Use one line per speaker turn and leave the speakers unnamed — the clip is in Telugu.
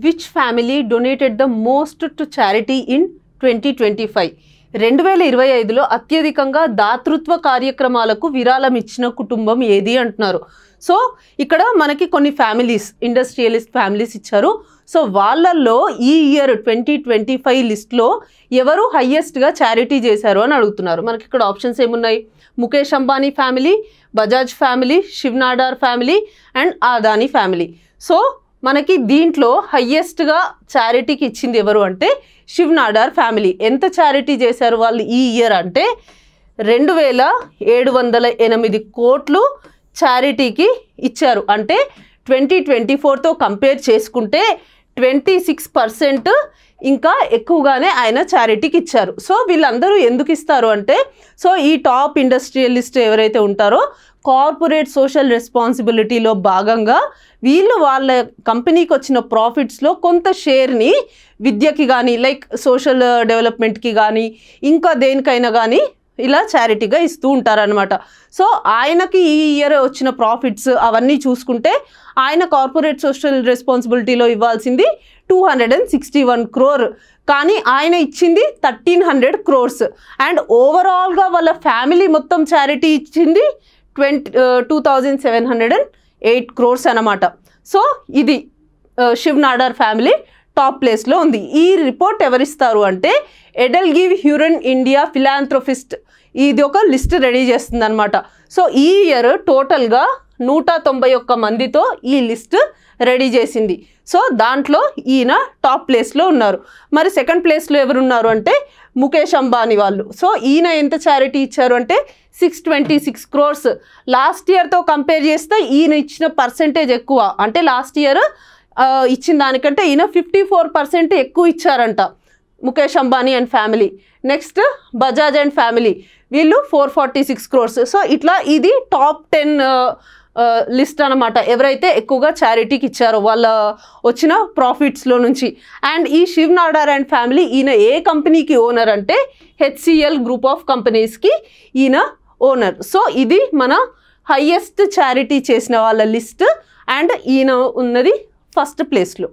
Which family donated the most to charity in 2025? 2025లో అత్యధికంగా దాతృత్వ కార్యక్రమాలకు విరాళం ఇచ్చిన కుటుంబం ఏది అంటున్నారు. సో ఇక్కడ మనకి కొన్ని ఫ్యామిలీస్, ఇండస్ట్రియలిస్ట్ ఫ్యామిలీస్ ఇచ్చారు. సో వాళ్ళల్లో ఈ ఇయర్ 2025 లిస్ట్లో ఎవరు హయ్యెస్ట్గా చారిటీ చేశారు అని అడుగుతున్నారు. మనకి ఇక్కడ ఆప్షన్స్ ఏమున్నాయి? Mukesh Ambani family, Bajaj family, Shiv Nadar family and Adani family. So మనకి దీంట్లో హయ్యెస్ట్గా చారిటీకి ఇచ్చింది ఎవరు అంటే శివ్ నాడార్ ఫ్యామిలీ. ఎంత చారిటీ చేశారు వాళ్ళు ఈ ఇయర్ అంటే 2708 కోట్లు చారిటీకి ఇచ్చారు. అంటే 2024తో కంపేర్ చేసుకుంటే 26% ఇంకా ఎక్కువగానే ఆయన చారిటీకి ఇచ్చారు. సో వీళ్ళందరూ ఎందుకు ఇస్తారు అంటే, సో ఈ టాప్ ఇండస్ట్రియలిస్ట్ ఎవరైతే ఉంటారో కార్పొరేట్ సోషల్ రెస్పాన్సిబిలిటీలో భాగంగా వీళ్ళు వాళ్ళ కంపెనీకి వచ్చిన ప్రాఫిట్స్లో కొంత షేర్ని విద్యకి కానీ, లైక్ సోషల్ డెవలప్మెంట్కి కానీ, ఇంకా దేనికైనా కానీ ఇలా చారిటీగా ఇస్తూ ఉంటారనమాట. సో ఆయనకి ఈ ఇయర్ వచ్చిన ప్రాఫిట్స్ అవన్నీ చూసుకుంటే ఆయన కార్పొరేట్ సోషల్ రెస్పాన్సిబిలిటీలో ఇవ్వాల్సింది 261 crore, కానీ ఆయన ఇచ్చింది 1300 crores. అండ్ ఓవరాల్గా వాళ్ళ ఫ్యామిలీ మొత్తం చారిటీ ఇచ్చింది 2708 crores అనమాట. సో ఇది శివ్ నాడార్ ఫ్యామిలీ టాప్ ప్లేస్లో ఉంది. ఈ రిపోర్ట్ ఎవరిస్తారు అంటే ఎడెల్గివ్ హ్యూరన్ ఇండియా ఫిలాంథ్రోపిస్ట్ ఇది ఒక లిస్ట్ రెడీ చేస్తుంది అనమాట. సో ఈ ఇయర్ టోటల్గా 191 మందితో ఈ లిస్ట్ రెడీ చేసింది. సో దాంట్లో ఈయన టాప్ ప్లేస్లో ఉన్నారు. మరి సెకండ్ ప్లేస్లో ఎవరున్నారు అంటే ముఖేష్ అంబానీ వాళ్ళు. సో ఈయన ఎంత చారిటీ ఇచ్చారు అంటే 626 crores. లాస్ట్ ఇయర్తో కంపేర్ చేస్తే ఈయన ఇచ్చిన పర్సెంటేజ్ ఎక్కువ. అంటే లాస్ట్ ఇయర్ ఇచ్చిన దానికంటే ఈయన 54% ఎక్కువ ఇచ్చారంట Mukesh Ambani and family. Next Bajaj and family, వీళ్ళు 446 crores. సో ఇట్లా ఇది టాప్ 10 లిస్ట్ అనమాట, ఎవరైతే ఎక్కువగా చారిటీకి ఇచ్చారో వాళ్ళ వచ్చిన ప్రాఫిట్స్లో నుంచి. అండ్ ఈ శివ్ నాడార్ అండ్ ఫ్యామిలీ ఈయన ఏ కంపెనీకి ఓనర్ అంటే HCL గ్రూప్ ఆఫ్ కంపెనీస్కి ఈయన ఓనర్. సో ఇది మన హయ్యెస్ట్ చారిటీ చేసిన వాళ్ళ లిస్ట్. అండ్ ఈయన ఉన్నది ఫస్ట్ ప్లేస్లో.